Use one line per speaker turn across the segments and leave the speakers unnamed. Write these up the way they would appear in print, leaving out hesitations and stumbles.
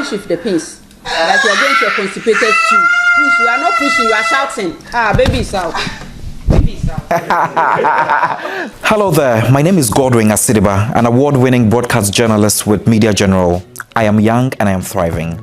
shift the pins. Like you're going to a constipated stew. Push, you are not pushing, you are shouting. Baby is out.
Hello there, my name is Godwin Asediba, an award-winning broadcast journalist with Media General. I am young and I am thriving.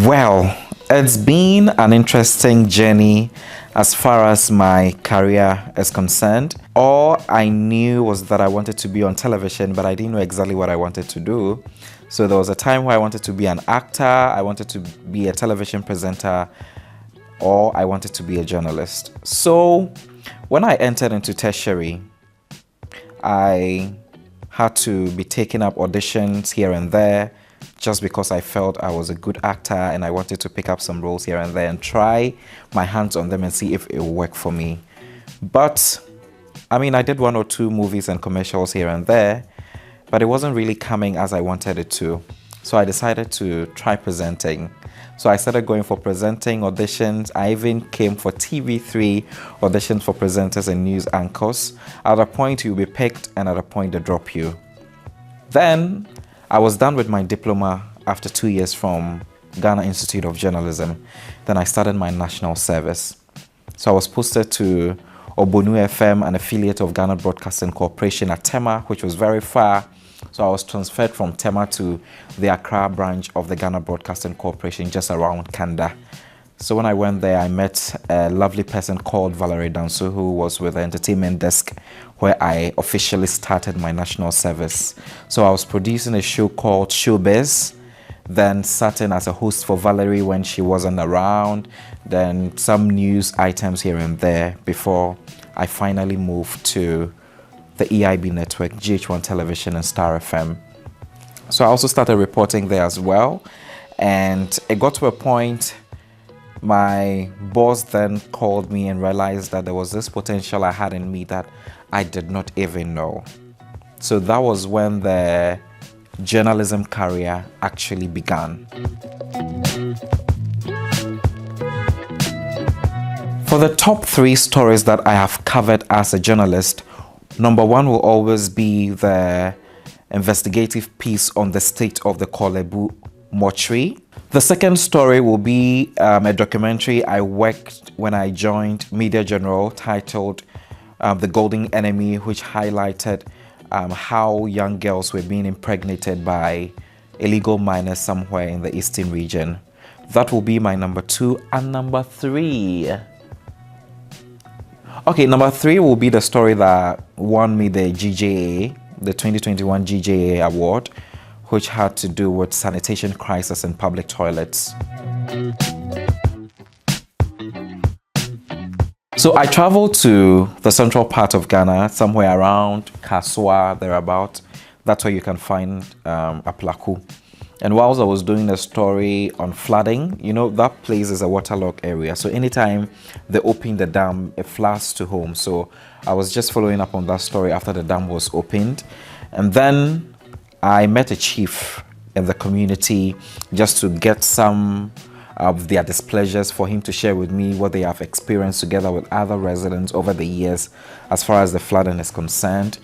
Well, it's been an interesting journey as far as my career is concerned. All I knew was that I wanted to be on television, but I didn't know exactly what I wanted to do. So there was a time where I wanted to be an actor, I wanted to be a television presenter, or I wanted to be a journalist. So when I entered into tertiary, I had to be taking up auditions here and there just because I felt I was a good actor and I wanted to pick up some roles here and there and try my hands on them and see if it would work for me. But I mean, I did 1 or 2 movies and commercials here and there, but it wasn't really coming as I wanted it to. So I decided to try presenting. So I started going for presenting auditions. I even came for TV3 auditions for presenters and news anchors. At a point you'll be picked and at a point they drop you. Then I was done with my diploma after 2 years from Ghana Institute of Journalism. Then I started my national service. So I was posted to Obonu FM, an affiliate of Ghana Broadcasting Corporation at Tema, which was very far. So I was transferred from Tema to the Accra branch of the Ghana Broadcasting Corporation just around Kanda. So when I went there, I met a lovely person called Valerie Danso, who was with the entertainment desk where I officially started my national service. So I was producing a show called Showbiz, then sat in as a host for Valerie when she wasn't around, then some news items here and there before I finally moved to the EIB network, GH1 Television and Star FM. So I also started reporting there as well, and it got to a point my boss then called me and realized that there was this potential I had in me that I did not even know. So that was when the journalism career actually began. For the top 3 stories that I have covered as a journalist, number 1 will always be the investigative piece on the state of the Koforidua Mortuary. The second story will be a documentary I worked when I joined Media General titled The Golden Enemy, which highlighted how young girls were being impregnated by illegal miners somewhere in the eastern region. That will be my number 2. And number 3. Okay, number 3 will be the story that won me the GJA, the 2021 GJA award, which had to do with sanitation crisis in public toilets. So I traveled to the central part of Ghana, somewhere around Kaswa, thereabout. That's where you can find Aplaku. And whilst I was doing a story on flooding, you know, that place is a waterlogged area. So anytime they open the dam, it floods to home. So I was just following up on that story after the dam was opened. And then I met a chief in the community just to get some of their displeasures for him to share with me what they have experienced together with other residents over the years as far as the flooding is concerned.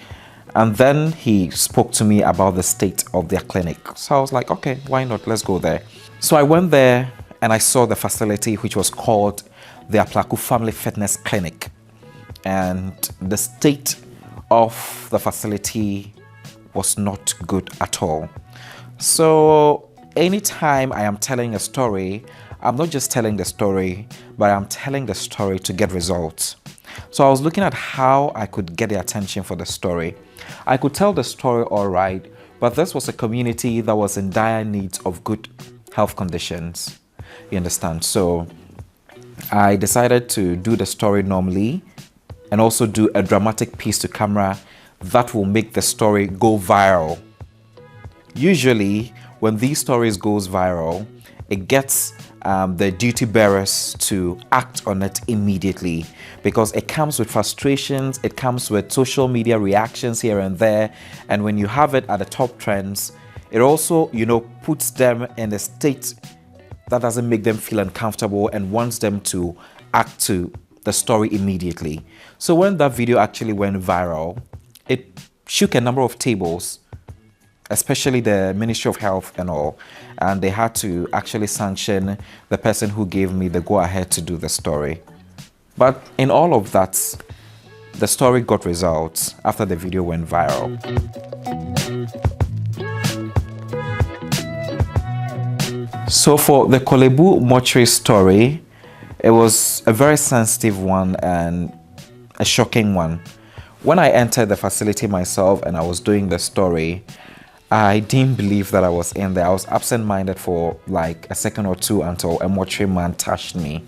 And then he spoke to me about the state of their clinic. So I was like, okay, why not? Let's go there. So I went there and I saw the facility, which was called the Aplaku Family Fitness Clinic. And the state of the facility was not good at all. So anytime I am telling a story, I'm not just telling the story, but I'm telling the story to get results. So I was looking at how I could get the attention for the story. I could tell the story all right, but this was a community that was in dire need of good health conditions. You understand? So I decided to do the story normally and also do a dramatic piece to camera that will make the story go viral. Usually, when these stories goes viral, it gets the duty bearers to act on it immediately because it comes with frustrations, it comes with social media reactions here and there, and when you have it at the top trends, it also, you know, puts them in a state that doesn't make them feel uncomfortable and wants them to act to the story immediately. So when that video actually went viral, it shook a number of tables, especially the Ministry of Health and all. And they had to actually sanction the person who gave me the go-ahead to do the story. But in all of that, the story got results after the video went viral. So for the Koforidua Mortuary story, it was a very sensitive one and a shocking one. When I entered the facility myself and I was doing the story, I didn't believe that I was in there. I was absent-minded for like a second or two until a mortuary man touched me.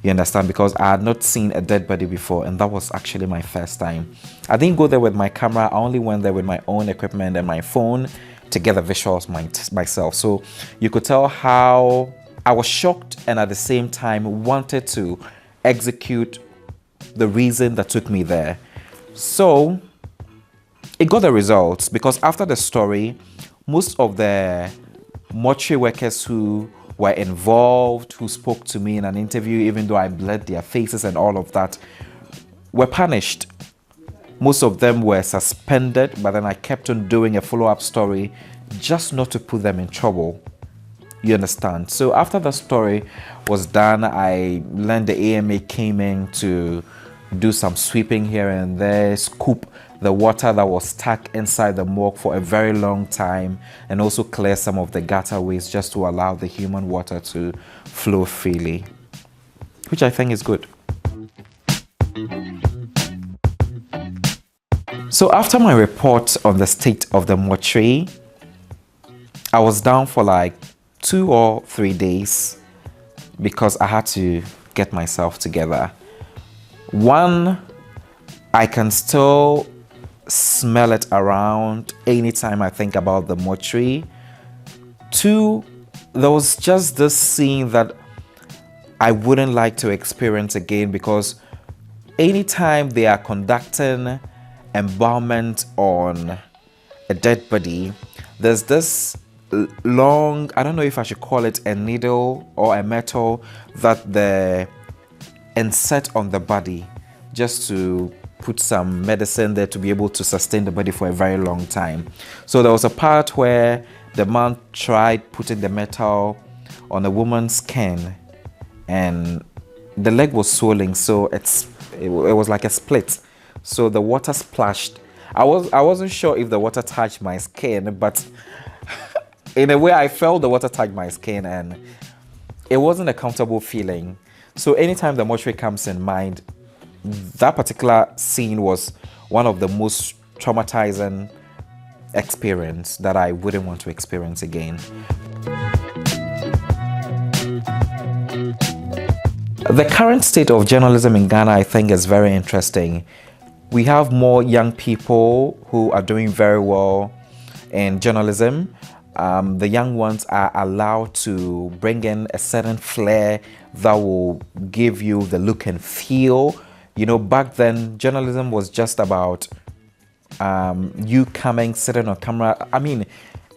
You understand? Because I had not seen a dead body before, and that was actually my first time. I didn't go there with my camera. I only went there with my own equipment and my phone to get the visuals myself. So you could tell how I was shocked and at the same time wanted to execute the reason that took me there. So it got the results, because after the story, most of the mortuary workers who were involved, who spoke to me in an interview, even though I blurred their faces and all of that, were punished. Most of them were suspended, but then I kept on doing a follow-up story just not to put them in trouble. You understand? So after the story was done, I learned the AMA came in to do some sweeping here and there, scoop the water that was stuck inside the morgue for a very long time, and also clear some of the gutter waste just to allow the human water to flow freely, which I think is good. So after my report on the state of the mortuary, I was down for like 2 or 3 days because I had to get myself together. One, I can still smell it around anytime I think about the mortuary. 2, there was just this scene that I wouldn't like to experience again, because anytime they are conducting embalmment on a dead body, there's this long, I don't know if I should call it a needle or a metal, that they insert on the body just to put some medicine there to be able to sustain the body for a very long time. So there was a part where the man tried putting the metal on a woman's skin and the leg was swelling, so it was like a split. So the water splashed. I wasn't sure if the water touched my skin, but in a way I felt the water touch my skin and it wasn't a comfortable feeling. So anytime the mortuary comes in mind, that particular scene was one of the most traumatizing experience that I wouldn't want to experience again. The current state of journalism in Ghana, I think, is very interesting. We have more young people who are doing very well in journalism. The young ones are allowed to bring in a certain flair that will give you the look and feel. You know, back then, journalism was just about you coming, sitting on camera. I mean,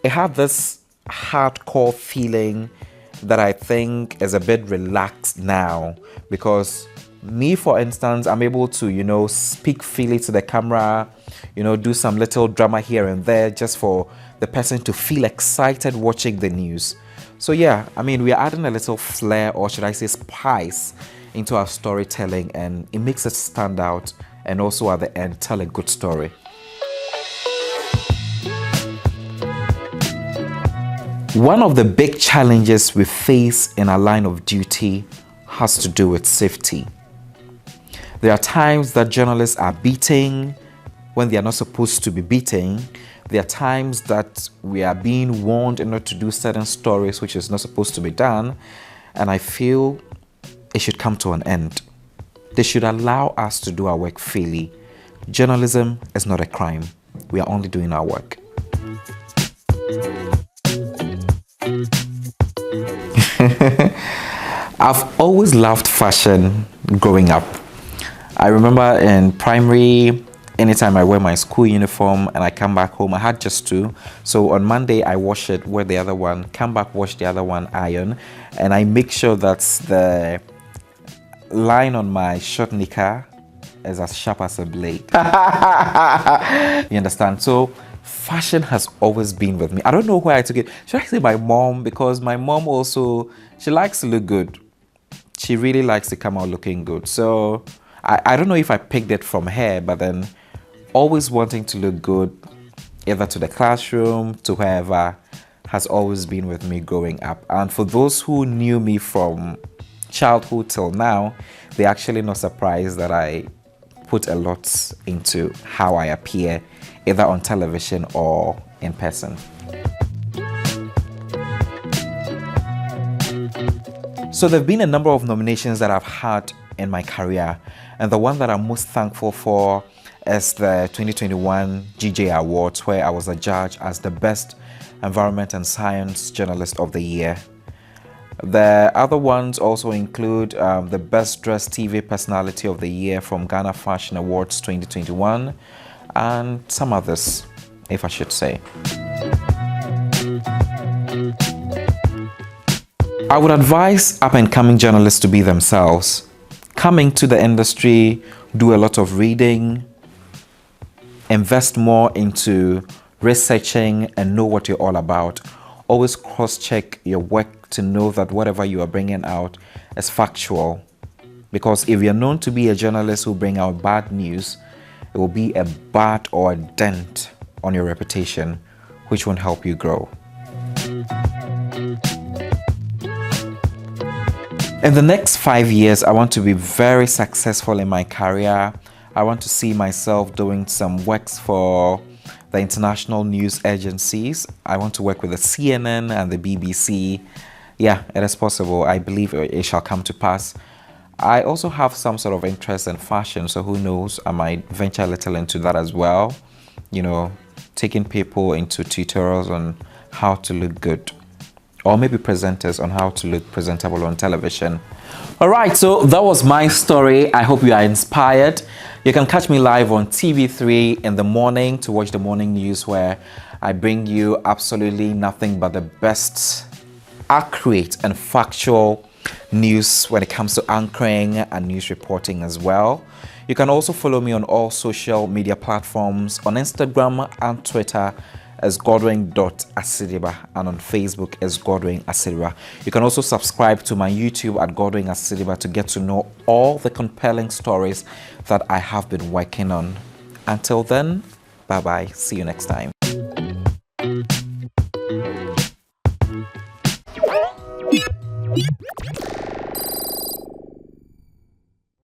it had this hardcore feeling that I think is a bit relaxed now, because me, for instance, I'm able to, you know, speak freely to the camera, you know, do some little drama here and there just for the person to feel excited watching the news. So yeah, I mean, we are adding a little flair, or should I say spice, into our storytelling, and it makes it stand out and also at the end tell a good story. One of the big challenges we face in our line of duty has to do with safety. There are times that journalists are beating when they are not supposed to be beating. There are times that we are being warned not to do certain stories which is not supposed to be done, and I feel it should come to an end. They should allow us to do our work freely. Journalism is not a crime. We are only doing our work. I've always loved fashion growing up. I remember in primary, anytime I wear my school uniform and I come back home, I had just 2. So on Monday, I wash it, wear the other one, come back, wash the other one, iron. And I make sure that the line on my short knicker is as sharp as a blade. You understand? So fashion has always been with me. I don't know where I took it. Should I say my mom? Because my mom also, she likes to look good. She really likes to come out looking good. So I don't know if I picked it from her, but then always wanting to look good, either to the classroom, to wherever, has always been with me growing up. And for those who knew me from childhood till now, they're actually not surprised that I put a lot into how I appear, either on television or in person. So there have been a number of nominations that I've had in my career, and the one that I'm most thankful for is the 2021 GJ Awards, where I was a judge as the Best Environment and Science Journalist of the Year. The other ones also include the Best Dressed TV Personality of the Year from Ghana Fashion Awards 2021, and some others, if I should say. I would advise up-and-coming journalists to be themselves. Coming to the industry, do a lot of reading, invest more into researching and know what you're all about. Always cross-check your work to know that whatever you are bringing out is factual. Because if you're known to be a journalist who bring out bad news, it will be a bad or a dent on your reputation, which won't help you grow. In the next 5 years, I want to be very successful in my career. I want to see myself doing some works for the international news agencies. I want to work with the CNN and the BBC. Yeah, it is possible. I believe it shall come to pass. I also have some sort of interest in fashion, so who knows, I might venture a little into that as well. You know, taking people into tutorials on how to look good, or maybe presenters on how to look presentable on television. All right, so that was my story. I hope you are inspired. You can catch me live on TV3 in the morning to watch the morning news, where I bring you absolutely nothing but the best, accurate and factual news when it comes to anchoring and news reporting as well. You can also follow me on all social media platforms, on Instagram and Twitter as Godwin.Asediba, and on Facebook as Godwin Asediba. You can also subscribe to my YouTube at Godwin Asediba to get to know all the compelling stories that I have been working on. Until then, bye-bye. See you next time.